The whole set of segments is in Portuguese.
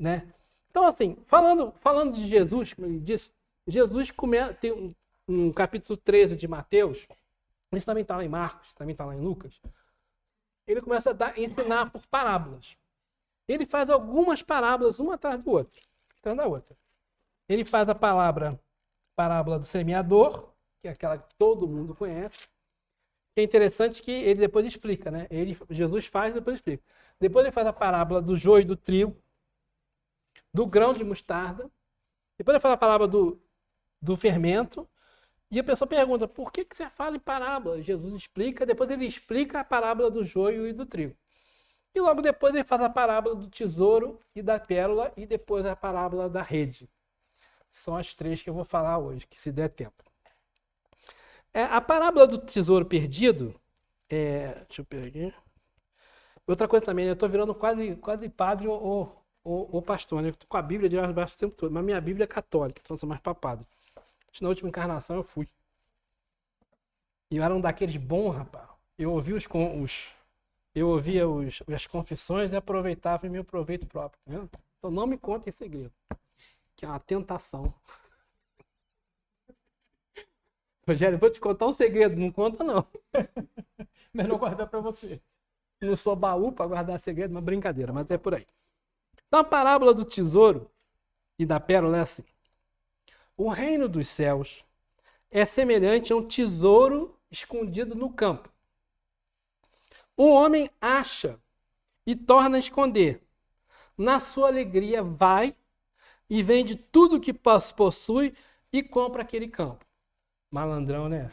né? Então, assim, falando de Jesus, como ele disse, Jesus tem um capítulo 13 de Mateus, isso também está lá em Marcos, também está lá em Lucas, ele começa a ensinar por parábolas. Ele faz algumas parábolas, uma atrás do outro, atrás da outra. Ele faz a parábola do semeador, que é aquela que todo mundo conhece. É interessante que ele depois explica, né? Jesus faz e depois explica. Depois ele faz a parábola do joio e do trigo, do grão de mostarda. Depois ele faz a parábola do fermento. E a pessoa pergunta, por que você fala em parábola? Jesus explica, depois ele explica a parábola do joio e do trigo. E logo depois ele faz a parábola do tesouro e da pérola e depois a parábola da rede. São as três que eu vou falar hoje, que se der tempo. A parábola do tesouro perdido, deixa eu pegar aqui. Outra coisa também, eu estou virando quase padre ou pastor, né? Eu estou com a Bíblia de baixo o tempo todo, mas minha Bíblia é católica, então eu sou mais papado. Na última encarnação eu fui. E eu era um daqueles bons, rapaz. Eu ouvia as confissões e aproveitava em meu proveito próprio. Né? Então não me contem segredo, que é uma tentação. Rogério, vou te contar um segredo, não conta não. Melhor guardar para você. Não sou baú para guardar segredo, uma brincadeira, mas é por aí. Então a parábola do tesouro e da pérola é assim. O reino dos céus é semelhante a um tesouro escondido no campo. Um homem acha e torna a esconder. Na sua alegria vai e vende tudo que possui e compra aquele campo. Malandrão, né?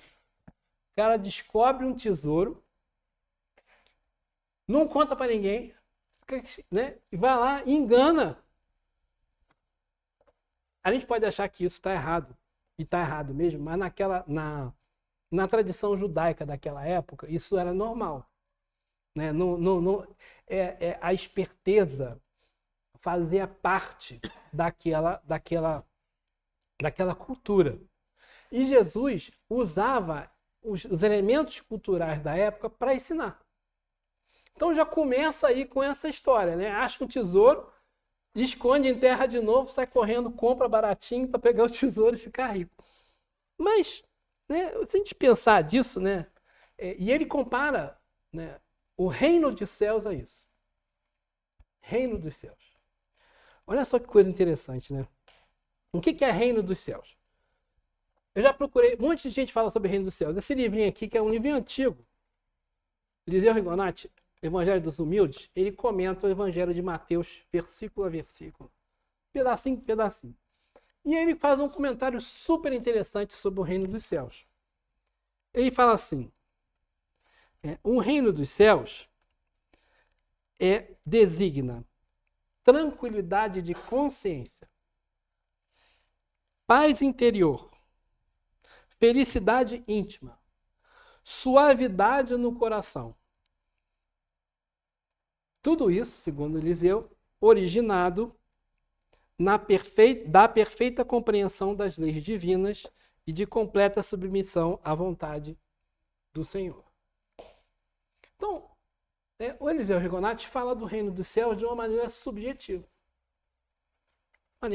O cara descobre um tesouro, não conta para ninguém, né? E vai lá e engana. A gente pode achar que isso está errado, e está errado mesmo, mas na tradição judaica daquela época, isso era normal. Né? A esperteza fazia parte daquela cultura. E Jesus usava os elementos culturais da época para ensinar. Então já começa aí com essa história, né? Acha um tesouro, esconde em terra de novo, sai correndo, compra baratinho para pegar o tesouro e ficar rico. Mas, né, se a gente pensar disso, né, e ele compara, né, o reino dos céus a isso. Reino dos céus. Olha só que coisa interessante, né? O que é reino dos céus? Eu já procurei, um monte de gente fala sobre reino dos céus. Esse livrinho aqui, que é um livrinho antigo, Eliseu Rigonati, Evangelho dos Humildes, ele comenta o Evangelho de Mateus, versículo a versículo. Pedacinho por pedacinho. E ele faz um comentário super interessante sobre o reino dos céus. Ele fala assim, o reino dos céus designa tranquilidade de consciência, paz interior, felicidade íntima, suavidade no coração. Tudo isso, segundo Eliseu, originado da perfeita compreensão das leis divinas e de completa submissão à vontade do Senhor. Então, o Eliseu Rigonati fala do reino dos céus de uma maneira subjetiva. Mas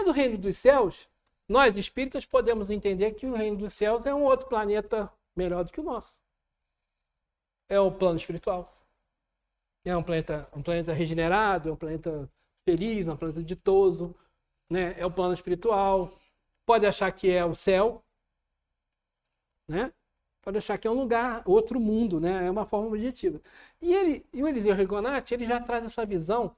o reino dos céus, nós espíritas podemos entender que o reino dos céus é um outro planeta melhor do que o nosso. É o plano espiritual. É um planeta regenerado, é um planeta feliz, é um planeta ditoso, né? É o plano espiritual. Pode achar que é o céu, né? Pode achar que é um lugar, outro mundo, né? É uma forma objetiva. E o Eliseu Rigonati, ele já traz essa visão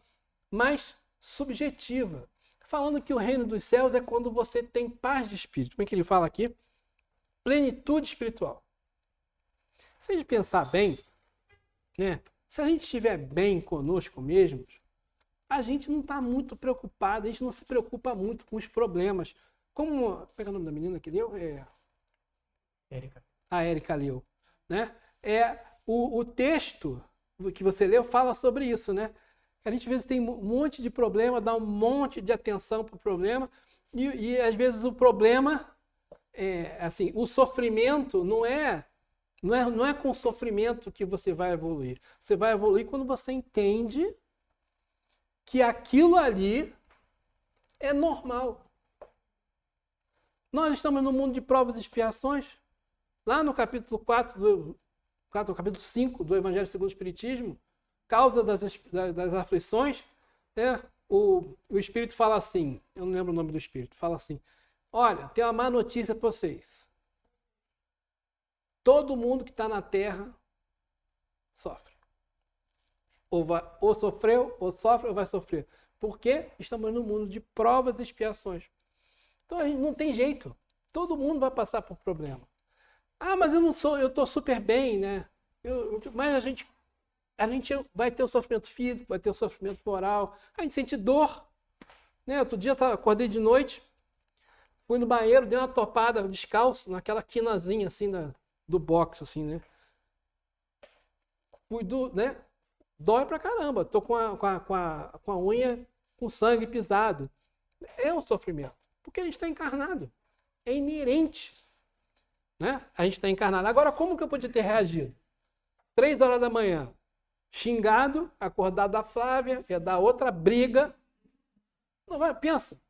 mais subjetiva, falando que o reino dos céus é quando você tem paz de espírito. Como é que ele fala aqui? Plenitude espiritual. Se a gente pensar bem, né? Se a gente estiver bem conosco mesmos, a gente não está muito preocupado, a gente não se preocupa muito com os problemas. Como, pega o nome da menina que leu? Érica. A Érica leu, né? O texto que você leu fala sobre isso, né? A gente às vezes tem um monte de problema, dá um monte de atenção para o problema e às vezes o problema assim, o sofrimento não é com o sofrimento que você vai evoluir. Você vai evoluir quando você entende que aquilo ali é normal. Nós estamos no mundo de provas e expiações. Lá no capítulo 4, capítulo 5 do Evangelho segundo o Espiritismo, causa das aflições, né? O Espírito fala assim, eu não lembro o nome do Espírito, fala assim, olha, tem uma má notícia para vocês. Todo mundo que está na Terra sofre. Ou sofreu, ou sofre, ou vai sofrer. Porque estamos no mundo de provas e expiações. Então a gente não tem jeito. Todo mundo vai passar por problema. Ah, mas eu estou super bem, né? Mas a gente vai ter o sofrimento físico, vai ter o sofrimento moral. A gente sente dor. Né? Outro dia acordei de noite, fui no banheiro, dei uma topada descalço, naquela quinazinha assim do box, assim, né? Né? Dói pra caramba. Tô com a unha com sangue pisado. É um sofrimento. Porque a gente está encarnado. É inerente. Né? A gente está encarnado. Agora, como que eu podia ter reagido? 3 horas da manhã, xingado, acordado da Flávia, ia dar outra briga. Não vai, pensa.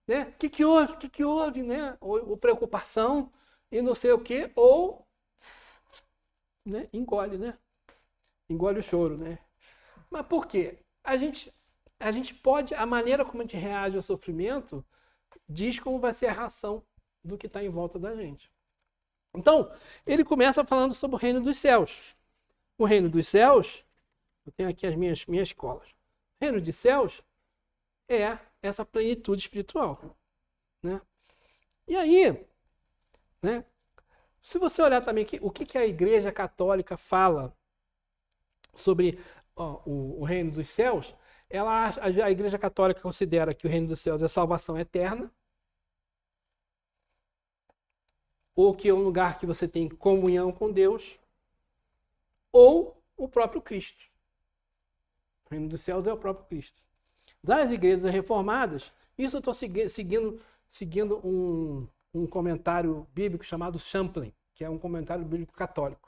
Né? O que houve? O que houve? Né? Ou preocupação e não sei o quê. Ou, né? Engole, né? Engole o choro, né? Mas por quê? A gente pode, a maneira como a gente reage ao sofrimento diz como vai ser a reação do que está em volta da gente. Então, ele começa falando sobre o reino dos céus. O reino dos céus, eu tenho aqui as minhas colas. O reino dos céus é essa plenitude espiritual. Né? E aí, né, se você olhar também o que a Igreja Católica fala sobre o reino dos céus, a Igreja Católica considera que o reino dos céus é salvação eterna, ou que é um lugar que você tem comunhão com Deus, ou o próprio Cristo. O reino dos céus é o próprio Cristo. Das igrejas reformadas, isso eu estou seguindo um comentário bíblico chamado Champlin, que é um comentário bíblico católico.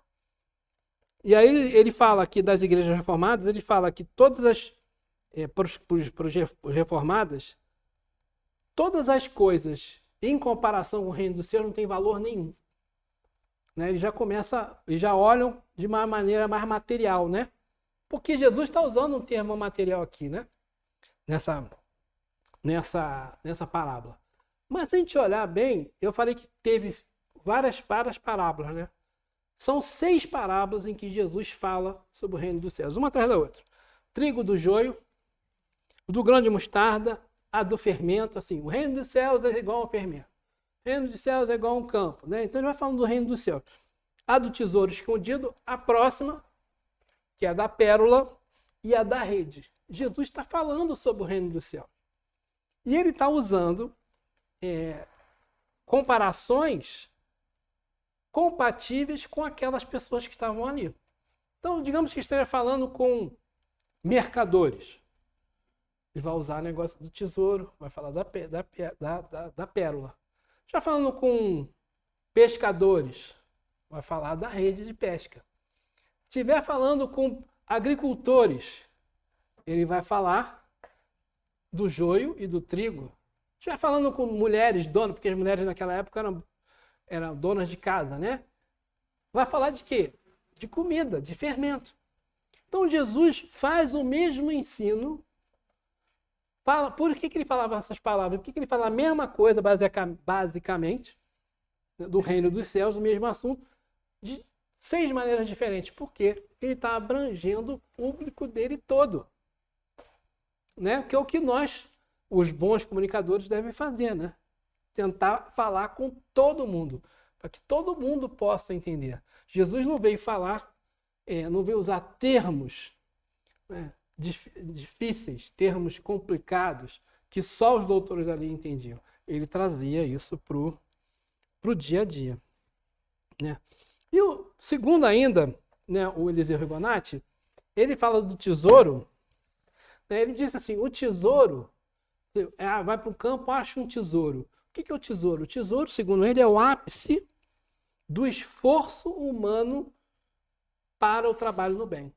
E aí ele fala aqui das igrejas reformadas, ele fala que todas as, para os reformadas, todas as coisas em comparação com o reino dos céus não tem valor nenhum. Né? Eles já olham de uma maneira mais material, né? Porque Jesus está usando um termo material aqui, né? Nessa parábola. Mas se a gente olhar bem, eu falei que teve várias parábolas, né? São 6 parábolas em que Jesus fala sobre o reino dos céus, uma atrás da outra. Trigo do joio, do grão de mostarda, a do fermento, assim, o reino dos céus é igual ao fermento. O reino dos céus é igual a um campo, né? Então ele vai falando do reino dos céus. A do tesouro escondido, a próxima, que é a da pérola, e a da rede. Jesus está falando sobre o reino dos céus. E ele está usando comparações compatíveis com aquelas pessoas que estavam ali. Então, digamos que esteja falando com mercadores. Ele vai usar o negócio do tesouro, vai falar da pérola. Já falando com pescadores, vai falar da rede de pesca. Se estiver falando com agricultores, ele vai falar do joio e do trigo. Se estiver falando com mulheres, donas, porque as mulheres naquela época eram donas de casa, né? Vai falar de quê? De comida, de fermento. Então Jesus faz o mesmo ensino. Por que ele falava essas palavras? Por que ele fala a mesma coisa, basicamente, do reino dos céus, do mesmo assunto, de 6 maneiras diferentes? Porque ele está abrangendo o público dele todo. Né? Que é o que nós, os bons comunicadores, devem fazer, né? Tentar falar com todo mundo, para que todo mundo possa entender. Jesus não veio falar, não veio usar termos, né, difíceis, termos complicados, que só os doutores ali entendiam. Ele trazia isso para o dia a dia. Né? E o segundo ainda, né, o Eliseu Ribonati, ele fala do tesouro, né, ele diz assim, o tesouro, vai para o campo, acha um tesouro. O que é o tesouro? O tesouro, segundo ele, é o ápice do esforço humano para o trabalho no bem.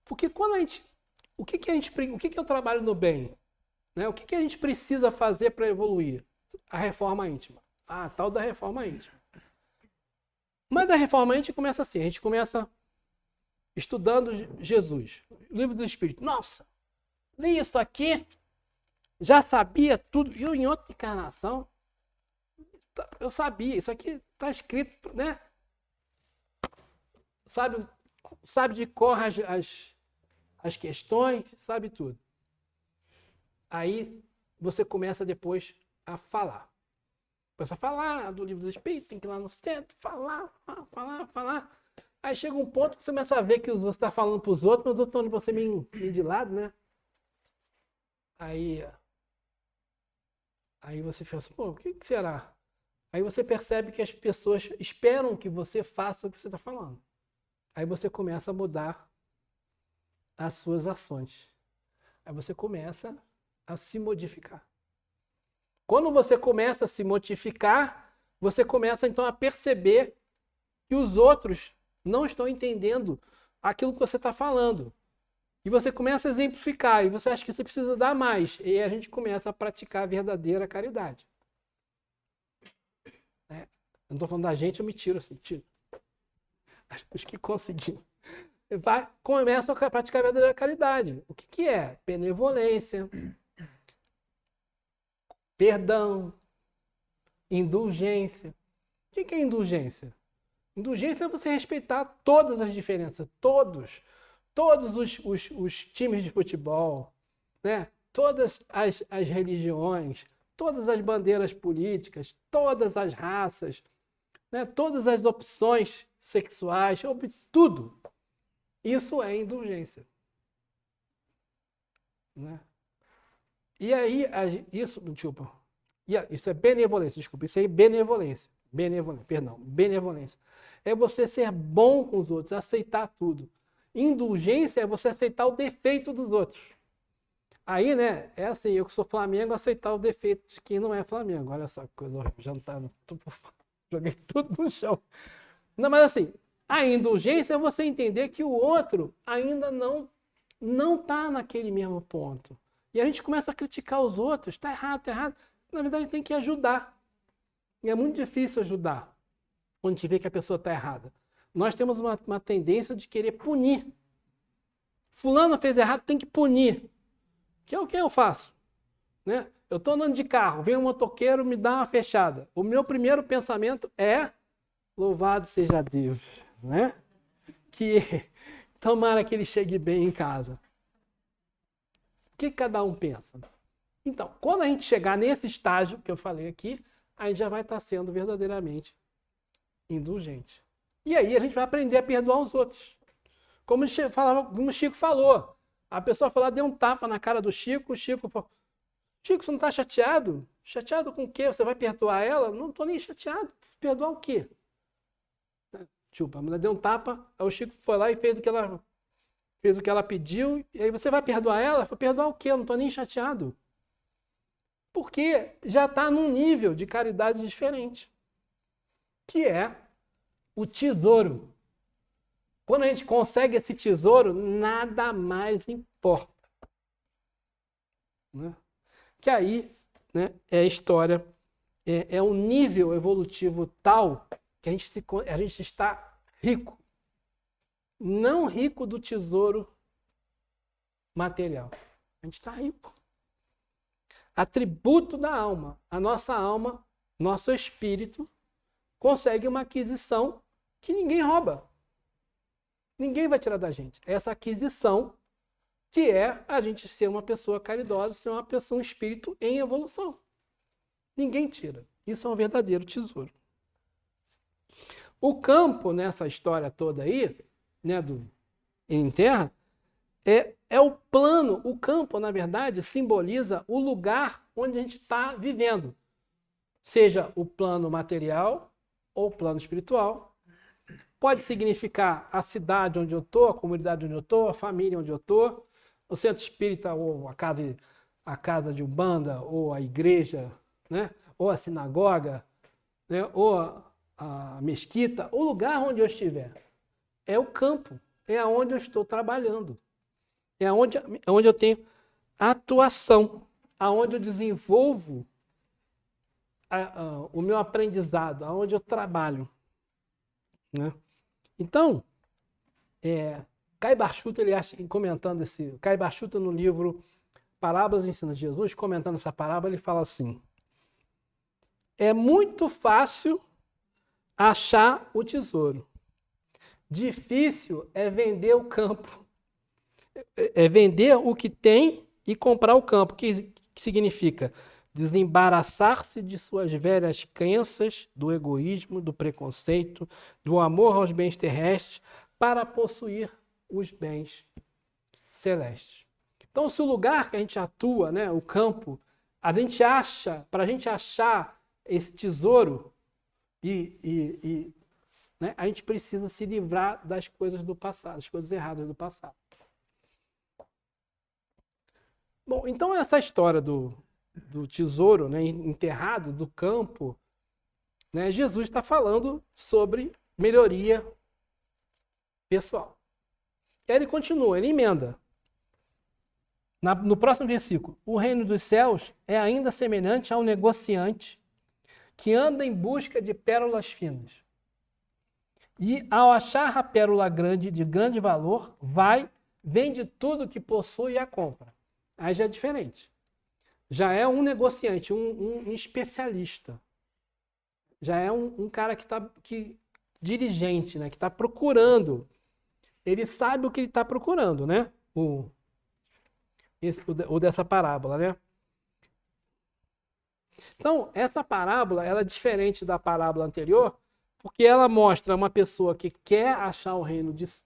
Porque quando a gente o que que é o trabalho no bem? Né? O que a gente precisa fazer para evoluir? A reforma íntima. A tal da reforma íntima. Mas a reforma íntima começa assim, a gente começa estudando Jesus, o livro do Espírito. Nossa, li isso aqui, já sabia tudo. Eu, em outra encarnação, eu sabia, isso aqui está escrito, né? Sabe de cor as questões, sabe tudo. Aí você começa depois a falar. Começa a falar do livro do Espírito, tem que ir lá no centro, falar. Aí chega um ponto que você começa a ver que você está falando para os outros, mas os outros estão de você meio de lado, né? Aí você fala assim, pô, o que será? Aí você percebe que as pessoas esperam que você faça o que você está falando. Aí você começa a mudar as suas ações. Aí você começa a se modificar. Quando você começa a se modificar, você começa então a perceber que os outros não estão entendendo aquilo que você está falando. E você começa a exemplificar, e você acha que você precisa dar mais. E aí a gente começa a praticar a verdadeira caridade. Eu não estou falando da gente, eu me tiro assim, tiro. Os que conseguiram. Começa a praticar a verdadeira caridade. O que é? Benevolência, perdão, indulgência. O que é indulgência? Indulgência é você respeitar todas as diferenças, todos os times de futebol, né? Todas as religiões, todas as bandeiras políticas, todas as raças, né? Todas as opções sexuais, tudo. Isso é indulgência. Né? E aí, isso é benevolência, desculpa, isso aí é benevolência. Benevolência. É você ser bom com os outros, aceitar tudo. Indulgência é você aceitar o defeito dos outros. Aí, né, é assim, eu que sou Flamengo, aceitar o defeito de quem não é Flamengo. Olha só que coisa horrível, jantar, joguei tudo no chão. Não, mas assim, a indulgência é você entender que o outro ainda não está naquele mesmo ponto. E a gente começa a criticar os outros, tá errado. Na verdade, tem que ajudar. E é muito difícil ajudar quando a gente vê que a pessoa está errada. Nós temos uma tendência de querer punir. Fulano fez errado, tem que punir. Que é o que eu faço. Né? Eu estou andando de carro, vem um motoqueiro, me dá uma fechada. O meu primeiro pensamento é: louvado seja Deus. Né? Que tomara que ele chegue bem em casa. O que cada um pensa? Então, quando a gente chegar nesse estágio que eu falei aqui, a gente já vai estar sendo verdadeiramente indulgente. E aí a gente vai aprender a perdoar os outros. Como o Chico falou. A pessoa falou, deu um tapa na cara do Chico, o Chico falou, Chico, você não está chateado? Chateado com o quê? Você vai perdoar ela? Não estou nem chateado. Perdoar o quê? A mulher deu um tapa, aí o Chico foi lá e fez o que ela pediu, e aí você vai perdoar ela? Foi perdoar o quê? Eu não estou nem chateado. Porque já está num nível de caridade diferente, que é o tesouro. Quando a gente consegue esse tesouro, nada mais importa. Né? Que aí, né, é a história, é um nível evolutivo tal que a gente está rico. Não rico do tesouro material. A gente está rico. Atributo da alma. A nossa alma, nosso espírito, consegue uma aquisição que ninguém rouba. Ninguém vai tirar da gente. Essa aquisição que é a gente ser uma pessoa caridosa, ser uma pessoa, um espírito em evolução. Ninguém tira. Isso é um verdadeiro tesouro. O campo, nessa história toda aí, né, em terra, é o plano. O campo, na verdade, simboliza o lugar onde a gente está vivendo. Seja o plano material ou o plano espiritual. Pode significar a cidade onde eu estou, a comunidade onde eu estou, a família onde eu estou, o centro espírita ou a casa de Umbanda, ou a igreja, né? Ou a sinagoga, né? Ou a mesquita, o lugar onde eu estiver. É o campo, é aonde eu estou trabalhando. É onde eu tenho atuação, aonde eu desenvolvo o meu aprendizado, aonde eu trabalho, né? Então, Caio Barchuta, ele acha, comentando Caio Barchuta no livro Parábolas e Ensinos de Jesus, comentando essa parábola, ele fala assim: é muito fácil achar o tesouro. Difícil é vender o campo. É vender o que tem e comprar o campo. Que significa desembaraçar-se de suas velhas crenças, do egoísmo, do preconceito, do amor aos bens terrestres, para possuir os bens celestes. Então, se o lugar que a gente atua, né, o campo, a gente acha, para a gente achar esse tesouro, né, a gente precisa se livrar das coisas do passado, das coisas erradas do passado. Bom, então essa história do tesouro, né, enterrado, do campo, né, Jesus está falando sobre melhoria pessoal. E aí ele continua, ele emenda. No próximo versículo, o reino dos céus é ainda semelhante a um negociante que anda em busca de pérolas finas. E ao achar a pérola grande, de grande valor, vende tudo que possui e a compra. Aí já é diferente. Já é um negociante, um especialista. Já é um cara dirigente, né, que está procurando. Ele sabe o que ele está procurando, né? O dessa parábola, né? Então, essa parábola ela é diferente da parábola anterior, porque ela mostra uma pessoa que quer achar o reino dos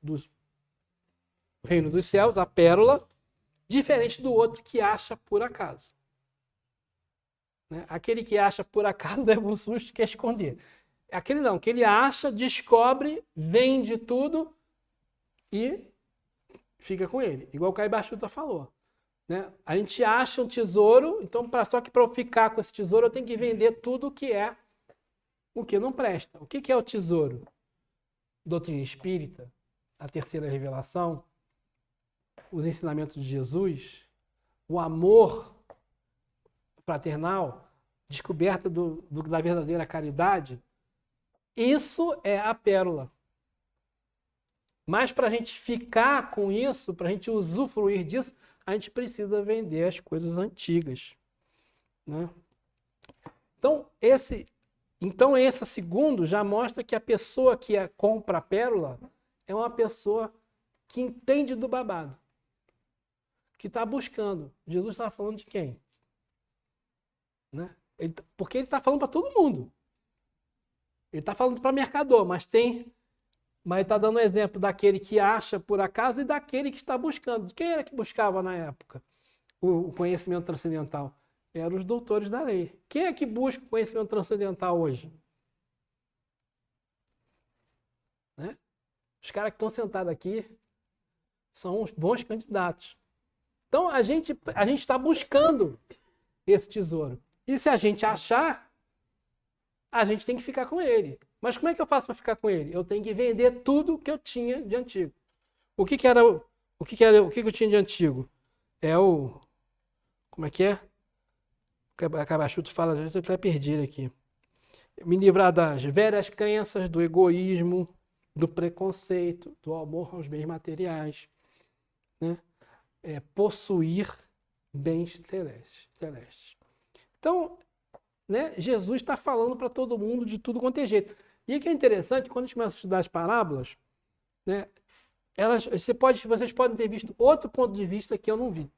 céus, a pérola, diferente do outro que acha por acaso. Né? Aquele que acha por acaso leva um susto e quer esconder. Aquele não, que ele acha, descobre, vende tudo e fica com ele. Igual o Caio Barchuta falou. Né? A gente acha um tesouro, então só que para eu ficar com esse tesouro eu tenho que vender tudo o que não presta. O que é o tesouro? Doutrina espírita, a terceira revelação, os ensinamentos de Jesus, o amor fraternal, descoberta da verdadeira caridade, isso é a pérola. Mas para a gente ficar com isso, para a gente usufruir disso, a gente precisa vender as coisas antigas. Né? Então, esse segundo já mostra que a pessoa que compra a pérola é uma pessoa que entende do babado, que está buscando. Jesus está falando de quem? Né? Porque ele está falando para todo mundo. Ele está falando para mercador, mas está dando um exemplo daquele que acha por acaso e daquele que está buscando. Quem era que buscava na época o conhecimento transcendental? Eram os doutores da lei. Quem é que busca o conhecimento transcendental hoje? Né? Os caras que estão sentados aqui são os bons candidatos. Então a gente está buscando esse tesouro. E se a gente achar, a gente tem que ficar com ele. Mas como é que eu faço para ficar com ele? Eu tenho que vender tudo que eu tinha de antigo. O que eu tinha de antigo? Como é que é? A Cabachuto fala, eu até perdi aqui. Me livrar das velhas crenças, do egoísmo, do preconceito, do amor aos bens materiais, né? Possuir bens celestes. Então, né, Jesus está falando para todo mundo de tudo quanto é jeito. E o que é interessante, quando a gente começa a estudar as parábolas, né, vocês podem ter visto outro ponto de vista que eu não vi.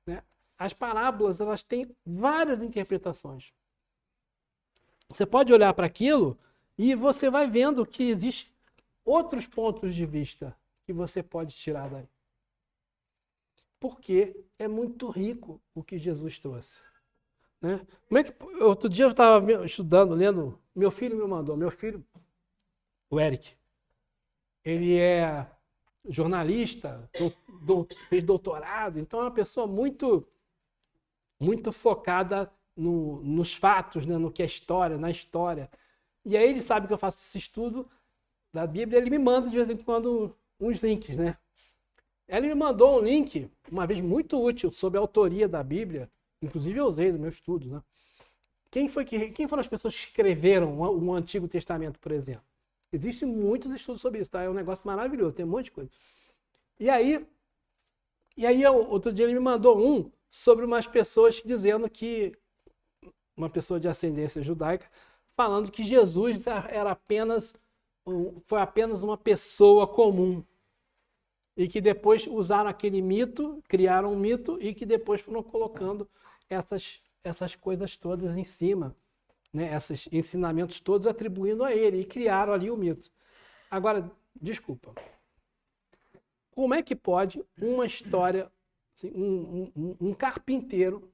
Né? As parábolas elas têm várias interpretações. Você pode olhar para aquilo e você vai vendo que existem outros pontos de vista que você pode tirar daí. Porque é muito rico o que Jesus trouxe. Né? Outro dia eu estava estudando, lendo, meu filho me mandou, o Eric, ele é jornalista, fez doutorado, então é uma pessoa muito, muito focada nos fatos, né? No que é história, na história. E aí ele sabe que eu faço esse estudo da Bíblia, ele me manda de vez em quando uns links, né? Ela me mandou um link, uma vez muito útil, sobre a autoria da Bíblia. Inclusive eu usei no meu estudo, né? Quem foram as pessoas que escreveram o Antigo Testamento, por exemplo? Existem muitos estudos sobre isso, tá? É um negócio maravilhoso, tem um monte de coisa. E aí outro dia ele me mandou um sobre umas pessoas dizendo que, uma pessoa de ascendência judaica, falando que Jesus foi apenas uma pessoa comum. E que depois usaram aquele mito, criaram um mito, e que depois foram colocando essas coisas todas em cima, né? Esses ensinamentos todos atribuindo a ele, e criaram ali o mito. Agora, desculpa, como é que pode uma história, assim, um carpinteiro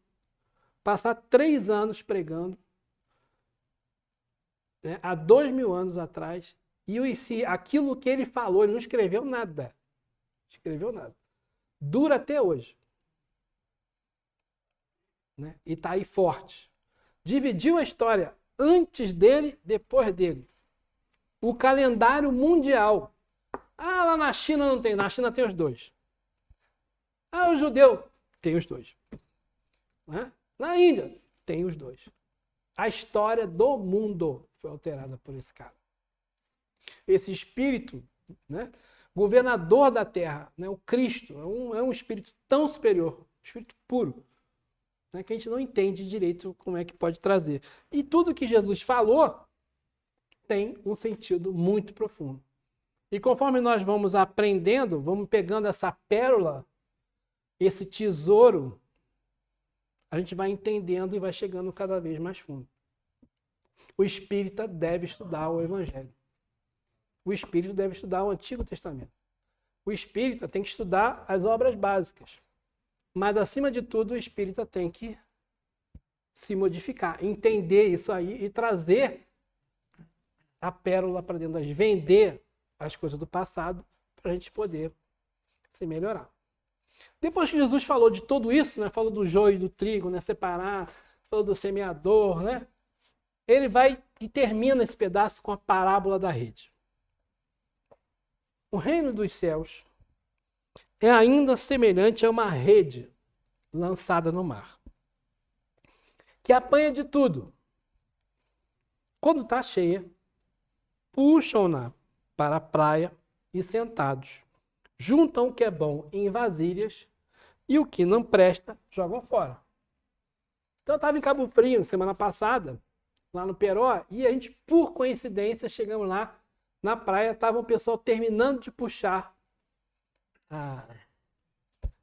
passar 3 anos pregando, né, há 2000 anos atrás, e aquilo que ele falou, ele não escreveu nada. Escreveu nada. Dura até hoje. Né? E está aí forte. Dividiu a história antes dele, depois dele. O calendário mundial. Ah, lá na China não tem. Na China tem os dois. Ah, o judeu tem os dois. Né? Na Índia tem os dois. A história do mundo foi alterada por esse cara. Esse espírito, né? Governador da terra, né? O Cristo, é um espírito tão superior, um espírito puro, né? Que a gente não entende direito como é que pode trazer. E tudo que Jesus falou tem um sentido muito profundo. E conforme nós vamos aprendendo, vamos pegando essa pérola, esse tesouro, a gente vai entendendo e vai chegando cada vez mais fundo. O espírita deve estudar o Evangelho. O espírito deve estudar o Antigo Testamento. O espírita tem que estudar as obras básicas. Mas, acima de tudo, o espírita tem que se modificar, entender isso aí e trazer a pérola para dentro da gente, vender as coisas do passado para a gente poder se melhorar. Depois que Jesus falou de tudo isso, né, falou do joio e do trigo, né, separar, falou do semeador, né, ele vai e termina esse pedaço com a parábola da rede. O reino dos céus é ainda semelhante a uma rede lançada no mar, que apanha de tudo. Quando está cheia, puxam-na para a praia e, sentados, juntam o que é bom em vasilhas e o que não presta jogam fora. Então eu estava em Cabo Frio semana passada, lá no Peró, e a gente, por coincidência, chegamos lá na praia, estava o pessoal terminando de puxar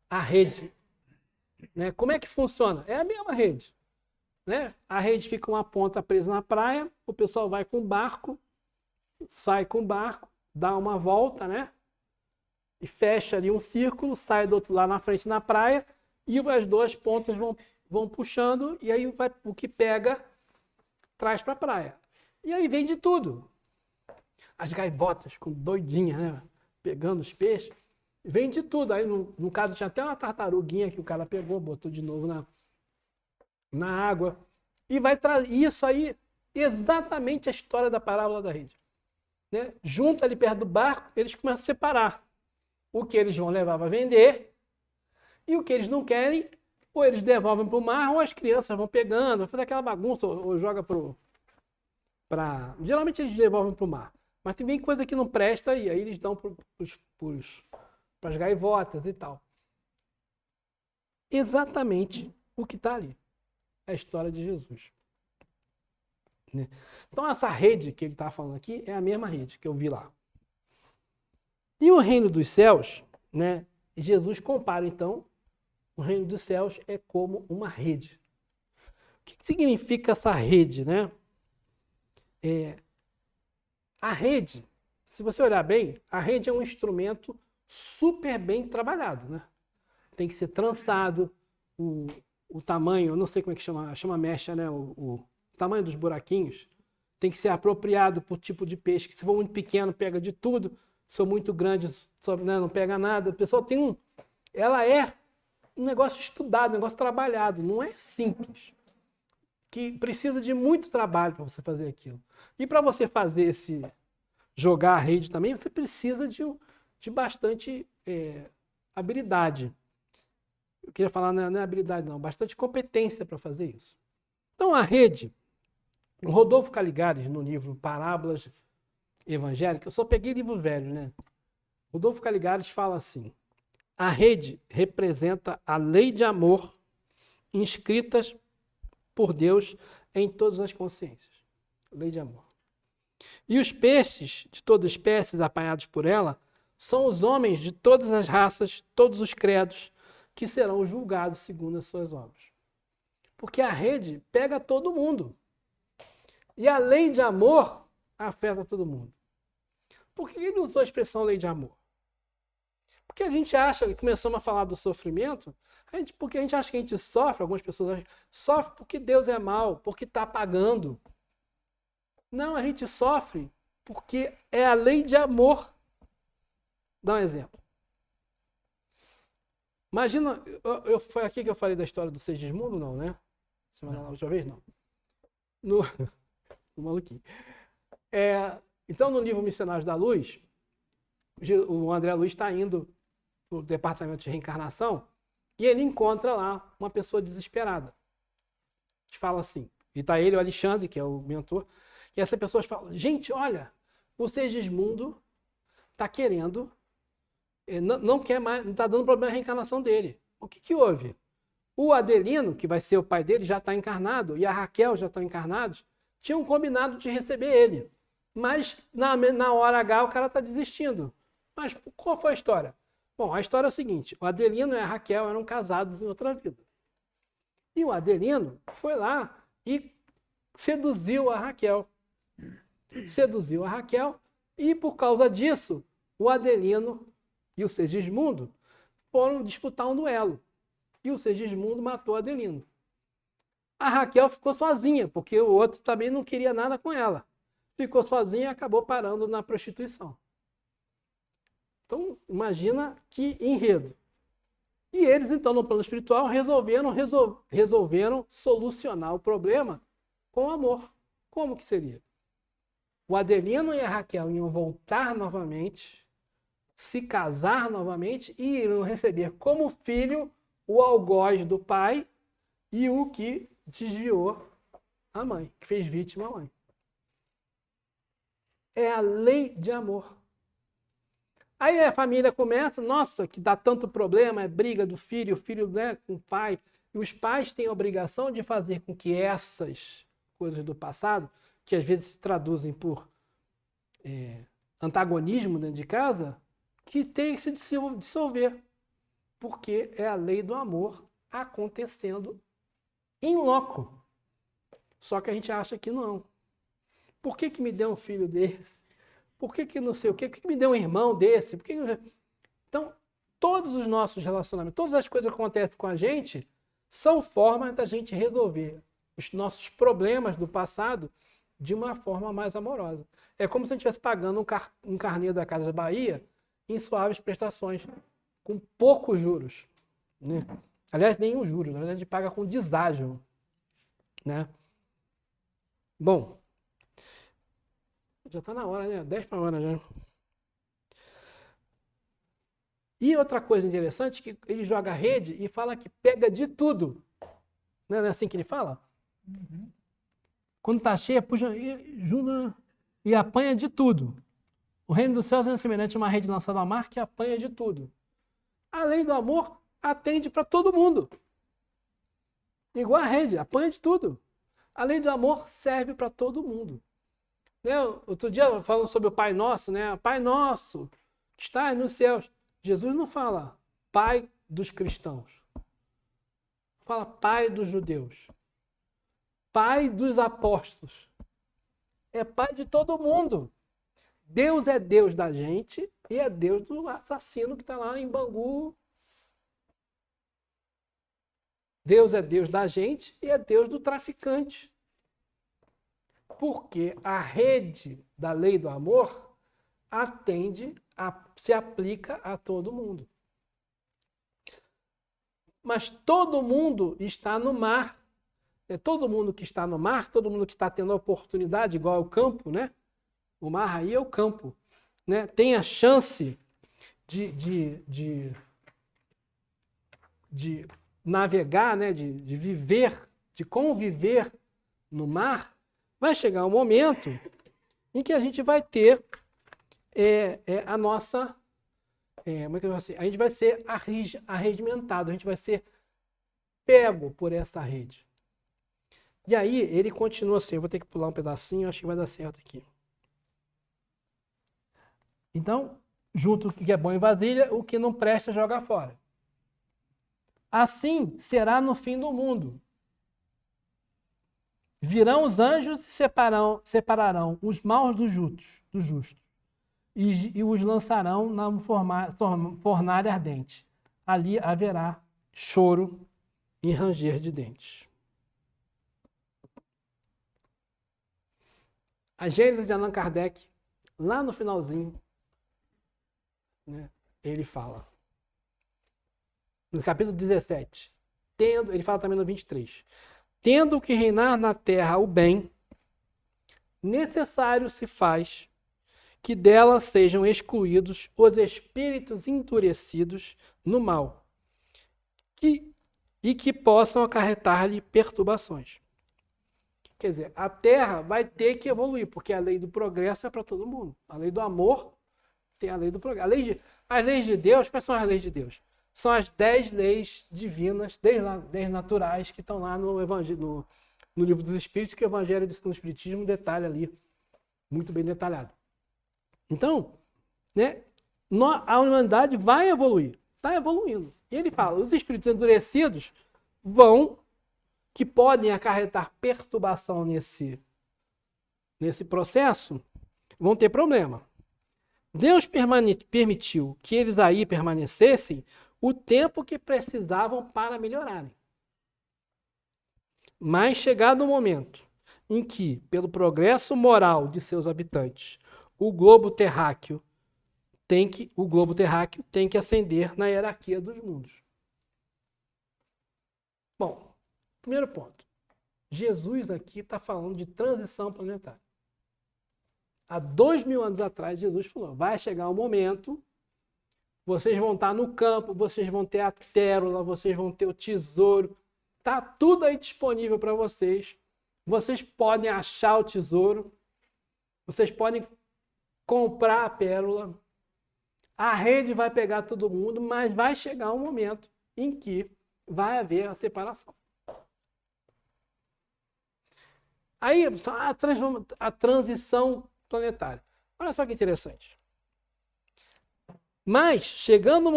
a rede. Né? Como é que funciona? É a mesma rede. Né? A rede fica uma ponta presa na praia, o pessoal vai com o barco, sai com o barco, dá uma volta, né? E fecha ali um círculo, sai do outro lado na frente na praia, e as duas pontas vão puxando, e aí o que pega traz para a praia. E aí vem de tudo. As gaivotas, com doidinhas, né? Pegando os peixes. Vem de tudo. Aí, no caso, tinha até uma tartaruguinha que o cara pegou, botou de novo na água. E vai trazer isso aí, exatamente a história da parábola da rede. Né? Junto ali perto do barco, eles começam a separar o que eles vão levar para vender e o que eles não querem, ou eles devolvem para o mar, ou as crianças vão pegando, faz aquela bagunça, ou joga Geralmente eles devolvem para o mar. Mas tem bem coisa que não presta e aí eles dão para as gaivotas e tal. Exatamente o que está ali. É a história de Jesus. Né? Então essa rede que ele está falando aqui é a mesma rede que eu vi lá. E o reino dos céus, né? Jesus compara então, o reino dos céus é como uma rede. O que significa essa rede, né? A rede, se você olhar bem, a rede é um instrumento super bem trabalhado, né? Tem que ser trançado, o tamanho, eu não sei como é que chama mecha, né? O tamanho dos buraquinhos tem que ser apropriado por tipo de peixe, que se for muito pequeno pega de tudo, se for muito grande né, não pega nada. O pessoal ela é um negócio estudado, um negócio trabalhado, não é simples. Que precisa de muito trabalho para você fazer aquilo. E para você fazer jogar a rede também, você precisa de bastante habilidade. Eu queria falar, não é habilidade não, bastante competência para fazer isso. Então a rede, o Rodolfo Caligares, no livro Parábolas Evangélicas, eu só peguei livros velhos, né? Rodolfo Caligares fala assim: a rede representa a lei de amor inscritas por Deus em todas as consciências. Lei de amor. E os peixes de toda espécie apanhados por ela são os homens de todas as raças, todos os credos, que serão julgados segundo as suas obras. Porque a rede pega todo mundo. E a lei de amor afeta todo mundo. Por que ele usou a expressão lei de amor? Porque a gente acha, começamos a falar do sofrimento, porque a gente acha que a gente sofre, algumas pessoas acham, sofre porque Deus é mau, porque está pagando. Não, a gente sofre porque é a lei de amor. Dá um exemplo. Imagina, foi aqui que eu falei da história do Segismundo, não, né? Semana da última vez, não. No maluquinho. Então, no livro Missionários da Luz, o André Luiz está indo para o departamento de reencarnação e ele encontra lá uma pessoa desesperada. Que fala assim, e está ele, o Alexandre, que é o mentor, e essa pessoa fala: gente, olha, o Segismundo está querendo, não quer mais, não está dando problema na reencarnação dele. O que houve? O Adelino, que vai ser o pai dele, já está encarnado, e a Raquel já estão encarnados, tinham combinado de receber ele. Mas na hora H o cara está desistindo. Mas qual foi a história? Bom, a história é o seguinte: o Adelino e a Raquel eram casados em outra vida. E o Adelino foi lá e seduziu a Raquel. Seduziu a Raquel e, por causa disso, o Adelino e o Segismundo foram disputar um duelo. E o Segismundo matou o Adelino. A Raquel ficou sozinha, porque o outro também não queria nada com ela. Ficou sozinha e acabou parando na prostituição. Então, imagina que enredo. E eles, então, no plano espiritual, resolveram solucionar o problema com amor. Como que seria? O Adelino e a Raquel iam voltar novamente, se casar novamente e iriam receber como filho o algoz do pai e o que desviou a mãe, que fez vítima a mãe. É a lei de amor. Aí a família começa, nossa, que dá tanto problema, é briga do filho, o filho, né, com o pai. E os pais têm a obrigação de fazer com que essas coisas do passado, que às vezes se traduzem por antagonismo dentro de casa, que tem que se dissolver. Porque é a lei do amor acontecendo in loco. Só que a gente acha que não. Por que me deu um filho desse? Por que não sei o quê? Por que me deu um irmão desse? Então, todos os nossos relacionamentos, todas as coisas que acontecem com a gente, são formas da gente resolver os nossos problemas do passado de uma forma mais amorosa. É como se a gente estivesse pagando um carnê da Casa Bahia em suaves prestações, com poucos juros. Né? Aliás, nenhum juros, na verdade a gente paga com deságio. Né? Bom, já está na hora, né? 10 para a hora já. E outra coisa interessante, que ele joga a rede e fala que pega de tudo. Não é assim que ele fala? Uhum. Quando está cheia, puxa e apanha de tudo. O reino dos céus é semelhante a uma rede lançada ao mar que apanha de tudo. A lei do amor atende para todo mundo. Igual a rede, apanha de tudo. A lei do amor serve para todo mundo. Né? Outro dia, falando sobre o Pai Nosso, né? Pai Nosso, que estás nos céus. Jesus não fala Pai dos cristãos. Fala Pai dos judeus. Pai dos apóstolos. É Pai de todo mundo. Deus é Deus da gente e é Deus do assassino que está lá em Bangu. Deus é Deus da gente e é Deus do traficante. Porque a rede da lei do amor se aplica a todo mundo. Mas todo mundo está no mar. Todo mundo que está no mar, todo mundo que está tendo a oportunidade, igual ao campo, né? O mar aí é o campo. Né? Tem a chance de de navegar, né, de viver, de conviver no mar, vai chegar um momento em que a gente vai ter a nossa... como é que eu vou dizer? A gente vai ser arregimentado, a gente vai ser pego por essa rede. E aí ele continua assim, eu vou ter que pular um pedacinho, acho que vai dar certo aqui. Então, junto o que é bom em vasilha, o que não presta joga fora. Assim será no fim do mundo. Virão os anjos e separarão os maus dos justos, e os lançarão na fornalha ardente. Ali haverá choro e ranger de dentes. A Gênesis de Allan Kardec, lá no finalzinho, né, ele fala, no capítulo 17, ele fala também no 23, tendo que reinar na terra o bem, necessário se faz que dela sejam excluídos os espíritos endurecidos no mal, e que possam acarretar-lhe perturbações. Quer dizer, a Terra vai ter que evoluir, porque a lei do progresso é para todo mundo. A lei do amor tem a lei do progresso. As leis de Deus, quais são as leis de Deus? São as 10 leis divinas, 10 naturais, que estão lá no Evangelho, no Livro dos Espíritos, que o Evangelho do Espiritismo detalha ali, muito bem detalhado. Então, né, a humanidade vai evoluir, está evoluindo. E ele fala, os espíritos endurecidos que podem acarretar perturbação nesse processo, vão ter problema. Deus permitiu que eles aí permanecessem o tempo que precisavam para melhorarem. Mas chegado o momento em que, pelo progresso moral de seus habitantes, o globo terráqueo tem que ascender na hierarquia dos mundos. Bom, primeiro ponto. Jesus aqui está falando de transição planetária. Há 2000 anos atrás, Jesus falou, vai chegar um momento, vocês vão estar no campo, vocês vão ter a pérola, vocês vão ter o tesouro, está tudo aí disponível para vocês. Vocês podem achar o tesouro, vocês podem comprar a pérola, a rede vai pegar todo mundo, mas vai chegar um momento em que vai haver a separação. Aí, a transição planetária. Olha só que interessante. Mas, chegando o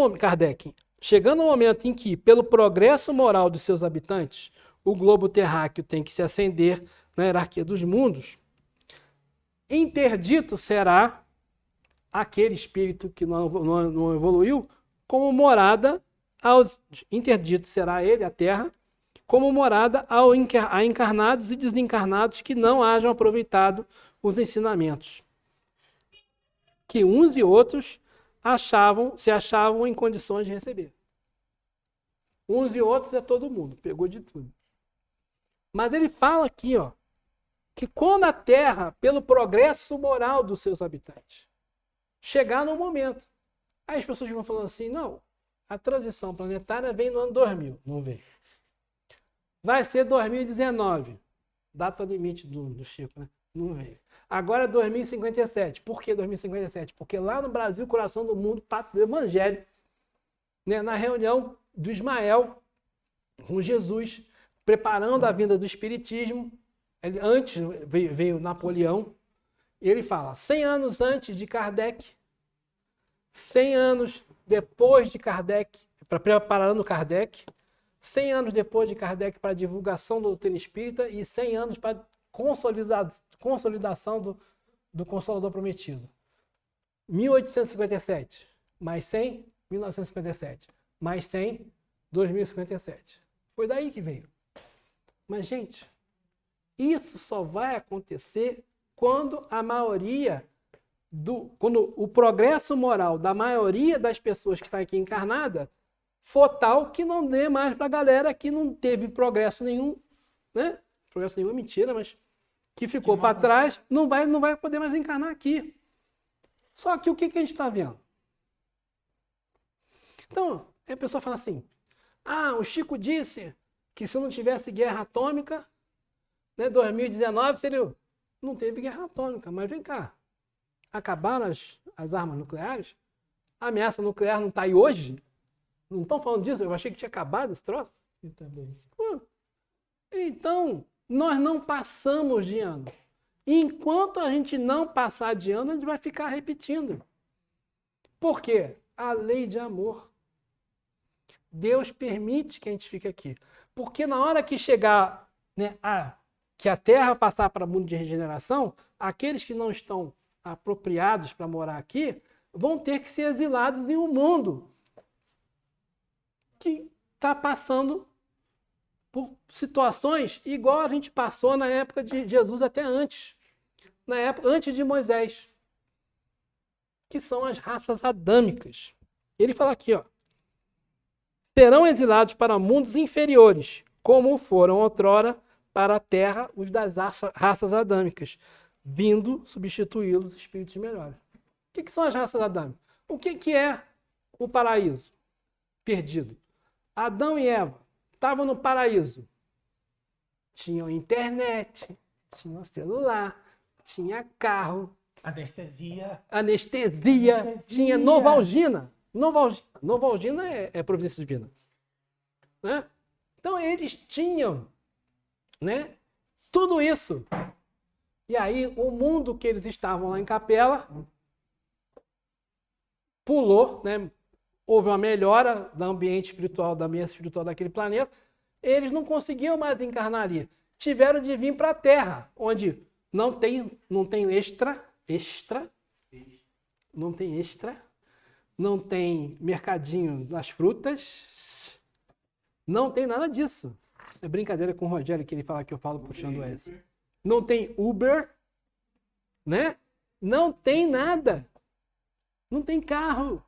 momento em que, pelo progresso moral dos seus habitantes, o globo terráqueo tem que se ascender na hierarquia dos mundos, interdito será aquele espírito que não evoluiu, como morada interdito será ele, a Terra, como morada a encarnados e desencarnados que não hajam aproveitado os ensinamentos, que uns e outros se achavam em condições de receber. Uns e outros é todo mundo, pegou de tudo. Mas ele fala aqui, que quando a Terra, pelo progresso moral dos seus habitantes, chegar no momento, aí as pessoas vão falando assim, não, a transição planetária vem no ano 2000, não vem. Vai ser 2019, data limite do Chico, né? Não veio. Agora é 2057. Por que 2057? Porque lá no Brasil, coração do mundo, pátria do Evangelho, né, na reunião do Ismael com Jesus, preparando a vinda do Espiritismo, antes veio Napoleão, e ele fala, 100 anos antes de Kardec, 100 anos depois de Kardec, preparando Kardec, 100 anos depois de Kardec para a divulgação da doutrina espírita e 100 anos para consolidação do Consolador Prometido. 1857, mais 100, 1957, mais 100, 2057. Foi daí que veio. Mas, gente, isso só vai acontecer quando quando o progresso moral da maioria das pessoas que está aqui encarnada for tal que não dê mais para a galera que não teve progresso nenhum, né? Progresso nenhum é mentira, mas que ficou para trás, não vai poder mais encarnar aqui. Só que o que a gente está vendo? Então, a pessoa fala assim, Ah, o Chico disse que se não tivesse guerra atômica, né, 2019 seria... Não teve guerra atômica, mas vem cá. Acabaram as armas nucleares? A ameaça nuclear não está aí hoje? Não estão falando disso? Eu achei que tinha acabado esse troço. Eu também. Então, nós não passamos de ano. Enquanto a gente não passar de ano, a gente vai ficar repetindo. Por quê? A lei de amor. Deus permite que a gente fique aqui. Porque na hora que chegar, né, que a terra passar para o mundo de regeneração, aqueles que não estão apropriados para morar aqui vão ter que ser exilados em um mundo que está passando por situações igual a gente passou na época de Jesus, até antes. Na época antes de Moisés. Que são as raças adâmicas. Ele fala aqui, ó. Serão exilados para mundos inferiores, como foram outrora para a terra os das raças adâmicas, vindo substituí-los espíritos melhores. O que são as raças adâmicas? O que é o paraíso perdido? Adão e Eva estavam no paraíso. Tinham internet, tinham celular, tinha carro. Anestesia. Tinha Novalgina. Novalgina é providência divina. Né? Então eles tinham, né, tudo isso. E aí o mundo que eles estavam lá em Capela pulou, né? Houve uma melhora do ambiente espiritual daquele planeta. Eles não conseguiam mais encarnar ali. Tiveram de vir para a Terra, onde não tem extra, não tem mercadinho das frutas, não tem nada disso. É brincadeira com o Rogério que ele fala que eu falo puxando essa. Não tem Uber, né? Não tem nada. Não tem carro.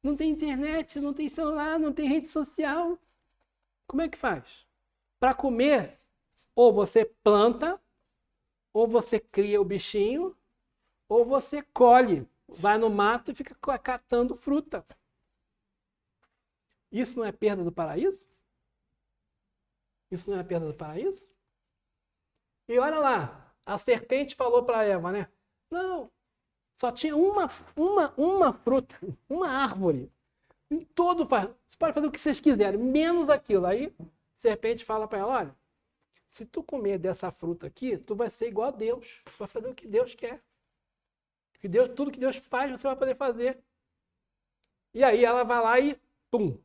Não tem internet, não tem celular, não tem rede social. Como é que faz? Para comer, ou você planta, ou você cria o bichinho, ou você colhe, vai no mato e fica catando fruta. Isso não é perda do paraíso? Isso não é perda do paraíso? E olha lá, a serpente falou para Eva, né? Não, só tinha uma fruta, uma árvore. Em todo, você pode fazer o que vocês quiserem, menos aquilo. Aí a serpente fala para ela, olha, se tu comer dessa fruta aqui, tu vai ser igual a Deus. Tu vai fazer o que Deus quer. Tudo que Deus faz, você vai poder fazer. E aí ela vai lá e pum.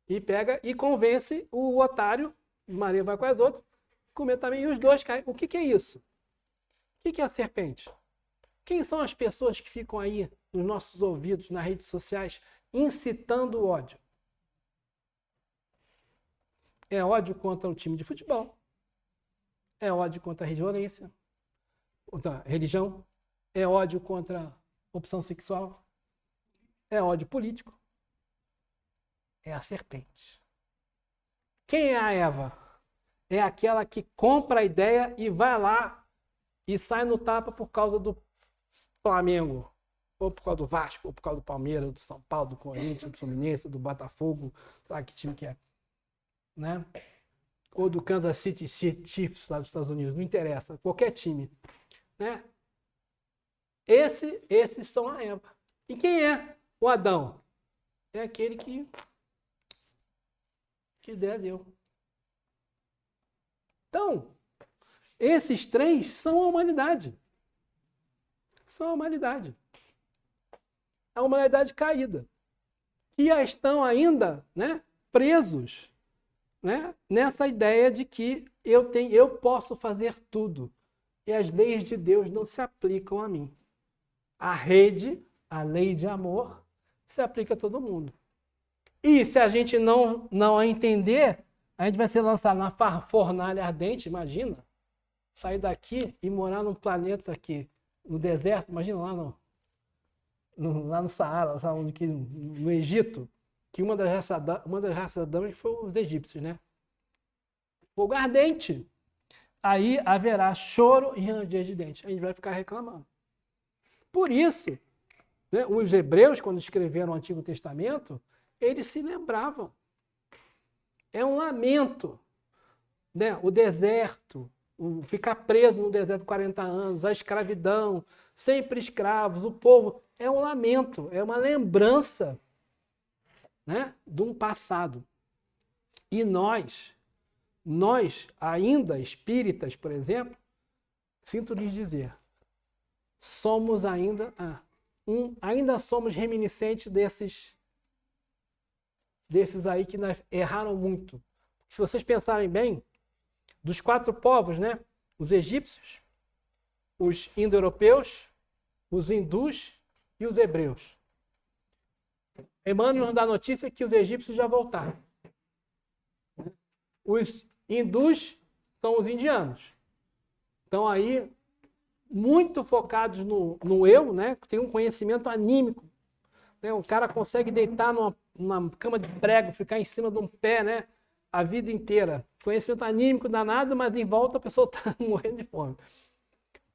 E pega e convence o otário, Maria vai com as outras, comer também, e os dois caem. O que é isso? O que é a serpente? Quem são as pessoas que ficam aí nos nossos ouvidos, nas redes sociais, incitando o ódio? É ódio contra o time de futebol. É ódio contra a violência, contra a religião. É ódio contra a opção sexual. É ódio político. É a serpente. Quem é a Eva? É aquela que compra a ideia e vai lá e sai no tapa por causa do Flamengo, ou por causa do Vasco, ou por causa do Palmeiras, do São Paulo, do Corinthians, do Fluminense, do Botafogo, sei lá que time que é. Né? Ou do Kansas City Chiefs lá dos Estados Unidos, não interessa, qualquer time. Né? Esses são a Eva. E quem é o Adão? É aquele que der, deu. Então, esses três são a humanidade. São a humanidade. A humanidade caída. E estão ainda, né, presos, né, nessa ideia de que eu posso fazer tudo. E as leis de Deus não se aplicam a mim. A rede, a lei de amor, se aplica a todo mundo. E se a gente não a entender, a gente vai ser lançado na fornalha ardente, imagina. Sair daqui e morar num planeta aqui, no deserto, imagina lá no Saara, no Egito, que uma das raças adâmicas foi os egípcios, né? Fogo ardente. Aí haverá choro e ranger de dentes. A gente vai ficar reclamando. Por isso, né, os hebreus, quando escreveram o Antigo Testamento, eles se lembravam É um lamento, né? O deserto, ficar preso no deserto 40 anos, a escravidão, sempre escravos, o povo. É um lamento, é uma lembrança, né, de um passado. E nós ainda espíritas, por exemplo, sinto lhes dizer, somos ainda somos reminiscentes desses aí que erraram muito. Se vocês pensarem bem, dos 4 povos, né, os egípcios, os indo-europeus, os hindus e os hebreus. Emmanuel nos dá a notícia que os egípcios já voltaram. Os hindus são os indianos. Estão aí muito focados no eu, né? Tem um conhecimento anímico. Né? O cara consegue deitar numa cama de prego, ficar em cima de um pé, né? A vida inteira. Conhecimento anímico danado, mas em volta a pessoa está morrendo de fome.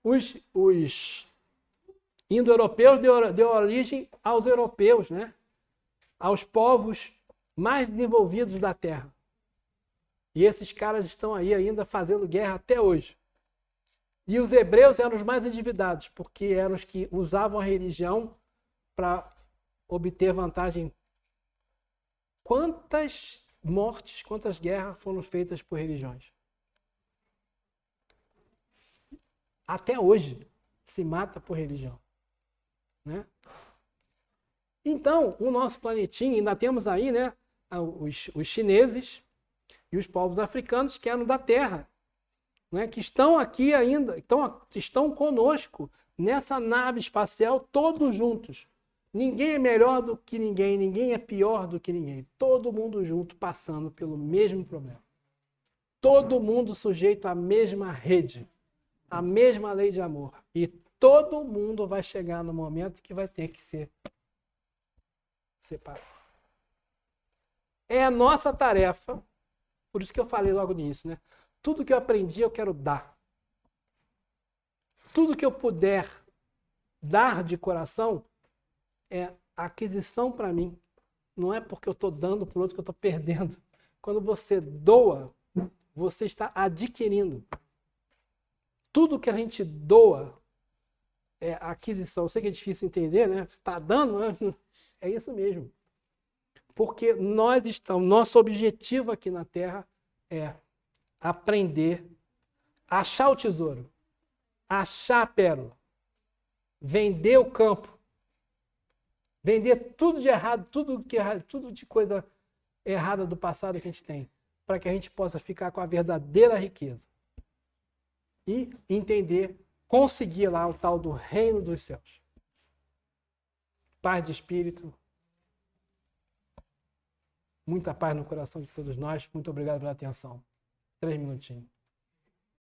Os indo-europeus deu origem aos europeus, né? Aos povos mais desenvolvidos da Terra. E esses caras estão aí ainda fazendo guerra até hoje. E os hebreus eram os mais endividados, porque eram os que usavam a religião para obter vantagem. Quantas mortes, quantas guerras foram feitas por religiões? Até hoje se mata por religião. Né? Então, o nosso planetinho, ainda temos aí, né, os chineses e os povos africanos que eram da Terra, né, que estão aqui ainda, estão conosco nessa nave espacial, todos juntos. Ninguém é melhor do que ninguém, ninguém é pior do que ninguém. Todo mundo junto, passando pelo mesmo problema. Todo mundo sujeito à mesma rede, à mesma lei de amor. E todo mundo vai chegar no momento que vai ter que ser separado. É a nossa tarefa, por isso que eu falei logo nisso, né? Tudo que eu aprendi eu quero dar. Tudo que eu puder dar de coração é aquisição para mim. Não é porque eu estou dando para o outro que eu estou perdendo. Quando você doa, você está adquirindo. Tudo que a gente doa é aquisição. Eu sei que é difícil entender, né? Você está dando, né? É isso mesmo. Porque nosso objetivo aqui na Terra é aprender, achar o tesouro, achar a pérola, vender o campo, vender tudo de errado, tudo de coisa errada do passado que a gente tem, para que a gente possa ficar com a verdadeira riqueza e entender, conseguir lá o tal do reino dos céus. Paz de espírito, muita paz no coração de todos nós. Muito obrigado pela atenção. 3 minutinhos.